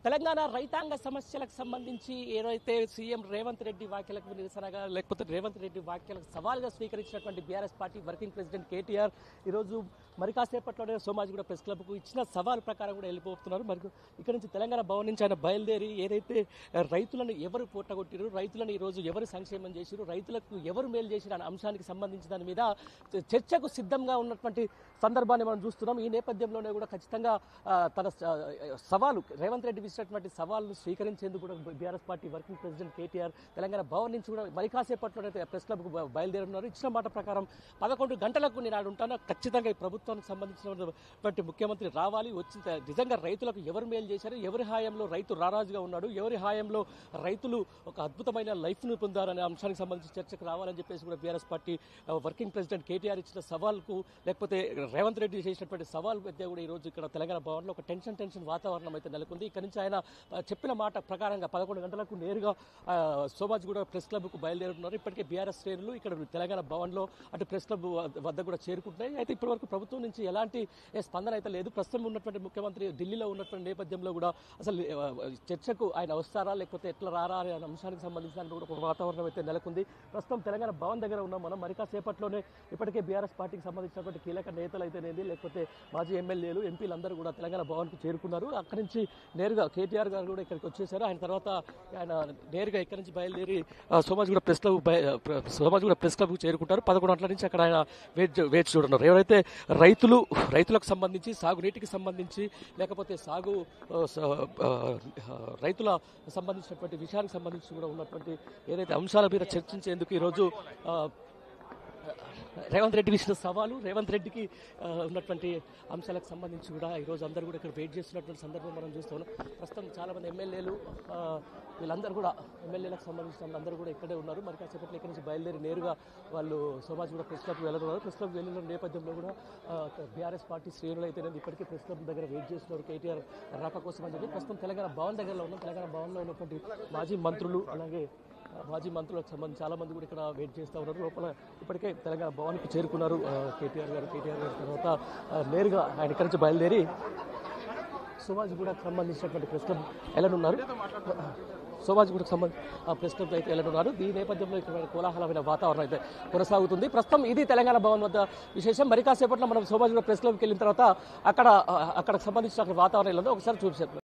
తెలంగాణ రైతాంగ సమస్యలకు సంబంధించి ఏదైతే సీఎం రేవంత్ రెడ్డి వ్యాఖ్యలకు నిరసనగా లేకపోతే రేవంత్ రెడ్డి వ్యాఖ్యలకు సవాల్గా స్వీకరించినటువంటి BRS party working president KTR ఈరోజు మరి కాసేపట్లోనే సోమాజిగూడ ప్రెస్ క్లబ్కు ఇచ్చిన సవాల్ ప్రకారం కూడా వెళ్ళిపోతున్నారు. మరి ఇక్కడ నుంచి తెలంగాణ భవన్ నుంచి ఆయన బయలుదేరి ఏదైతే రైతులను ఎవరు పొట్టగొట్టిరు, రైతులను ఈరోజు ఎవరు సంక్షేమం చేసిరు, రైతులకు ఎవరు మేలు చేసిన అనే అంశానికి సంబంధించి దాని మీద చర్చకు సిద్ధంగా ఉన్నటువంటి సందర్భాన్ని మనం చూస్తున్నాం. ఈ నేపథ్యంలోనే కూడా ఖచ్చితంగా తన సవాలు రేవంత్ రెడ్డి ఇచ్చినటువంటి సవాళ్ళను స్వీకరించేందుకు కూడా BRS party working president KTR Telangana Bhavan నుంచి కూడా మరి కాసేపట్లోనైతే ప్రెస్ క్లబ్కు బయలుదేరున్నారు. ఇచ్చిన మాట ప్రకారం 11 గంటలకు నేను ఆడు ఉంటాను. ఖచ్చితంగా ఈ ప్రభుత్వానికి సంబంధించినటువంటి ముఖ్యమంత్రి రావాలి, వచ్చి నిజంగా రైతులకు ఎవరు మేలు చేశారు, ఎవరి హాయంలో రైతు రారాజుగా ఉన్నాడు, ఎవరి హాయంలో రైతులు ఒక అద్భుతమైన లైఫ్ను పొందారనే అంశానికి సంబంధించి చర్చకు రావాలని చెప్పేసి కూడా BRS party working president KTR ఇచ్చిన సవాల్కు లేకపోతే రేవంత్ రెడ్డి చేసినటువంటి సవాల్ మధ్య కూడా ఈరోజు ఇక్కడ తెలంగాణ భవన్లో ఒక టెన్షన్ వాతావరణం అయితే నెలకొంది. ఇక్కడ నుంచి ఆయన చెప్పిన మాట ప్రకారంగా 11 గంటలకు నేరుగా సోమాజిగూడ ప్రెస్ క్లబ్కు బయలుదేరుతున్నారు. ఇప్పటికే బీఆర్ఎస్ శ్రేణులు ఇక్కడ తెలంగాణ భవన్లో అటు ప్రెస్ క్లబ్ వద్ద కూడా చేరుకుంటున్నాయి. అయితే ఇప్పటివరకు ప్రభుత్వం నుంచి ఎలాంటి స్పందన అయితే లేదు. ప్రస్తుతం ఉన్నటువంటి ముఖ్యమంత్రి ఢిల్లీలో ఉన్నటువంటి నేపథ్యంలో కూడా అసలు చర్చకు ఆయన వస్తారా లేకపోతే ఎట్లా రారా అనే అంశానికి సంబంధించిన కూడా ఒక వాతావరణం అయితే నెలకొంది. ప్రస్తుతం తెలంగాణ భవన్ దగ్గర ఉన్నాం మనం. మరి కాసేపట్లోనే ఇప్పటికే బీఆర్ఎస్ పార్టీకి సంబంధించినటువంటి కీలక నేతలు అయితేనేది లేకపోతే మాజీ ఎమ్మెల్యేలు ఎంపీలు అందరూ కూడా తెలంగాణ భవన్కు చేరుకున్నారు. అక్కడి నుంచి నేరుగా కేటీఆర్ గారు కూడా ఇక్కడికి వచ్చేసారు. ఆయన తర్వాత ఆయన నేరుగా ఇక్కడి నుంచి బయలుదేరి సోమాజిగూడ ప్రెస్ క్లబ్కు చేరుకుంటారు. 11 గంటల నుంచి అక్కడ ఆయన వేచి చూడన్నారు. ఎవరైతే రైతులకు సంబంధించి సాగునీటికి సంబంధించి లేకపోతే రైతుల సంబంధించినటువంటి విషయానికి సంబంధించి కూడా ఉన్నటువంటి ఏదైతే అంశాల మీద చర్చించేందుకు ఈరోజు రేవంత్ రెడ్డి ఇచ్చిన సవాలు, రేవంత్ రెడ్డికి ఉన్నటువంటి అంశాలకు సంబంధించి కూడా ఈరోజు అందరూ కూడా ఇక్కడ వెయిట్ చేస్తున్నటువంటి సందర్భం మనం చూస్తున్నాం. ప్రస్తుతం చాలామంది ఎమ్మెల్యేలు వీళ్ళందరూ కూడా ఎమ్మెల్యేలకు సంబంధించిన అందరూ కూడా ఇక్కడే ఉన్నారు. మరి కాసేపట్లో ఇక్కడి నుంచి బయలుదేరి నేరుగా వాళ్ళు సోమాజిగూడ ప్రెస్ క్లబ్కి వెళ్ళనున్నారు. ప్రెస్ క్లబ్ వెళ్ళిన నేపథ్యంలో కూడా బీఆర్ఎస్ పార్టీ శ్రేణులు అయితే ఇప్పటికే ప్రెస్ క్లబ్ దగ్గర వెయిట్ చేస్తున్నారు కేటీఆర్ రాక కోసం అని చెప్పి. ప్రస్తుతం తెలంగాణ భవన్ దగ్గరలో ఉన్నాం. తెలంగాణ భవన్లో ఉన్నటువంటి మాజీ మంత్రులు అలాగే మాజీ మంత్రులకు సంబంధించి చాలా మంది కూడా ఇక్కడ వెయిట్ చేస్తూ ఉన్నారు. లోపల ఇప్పటికే తెలంగాణ భవన్కి చేరుకున్నారు కేటీఆర్ గారు తర్వాత నేరుగా ఆయన ఇక్కడి నుంచి బయలుదేరి సోమాజిగూడకు సంబంధించినటువంటి ప్రెస్ క్లబ్ వెళ్ళనున్నారు. సోమాజిగూడకు సంబంధించి ప్రెస్ క్లబ్ అయితే వెళ్ళనున్నారు. ఈ నేపథ్యంలో ఇక్కడ కోలాహలమైన వాతావరణం అయితే కొనసాగుతుంది. ప్రస్తుతం ఇది తెలంగాణ భవన్ వద్ద విశేషం. మరి కాసేపట్లో మనం సోమాజిగూడ ప్రెస్ క్లబ్కి వెళ్ళిన తర్వాత అక్కడ సంబంధించిన వాతావరణం ఒకసారి చూపించారు.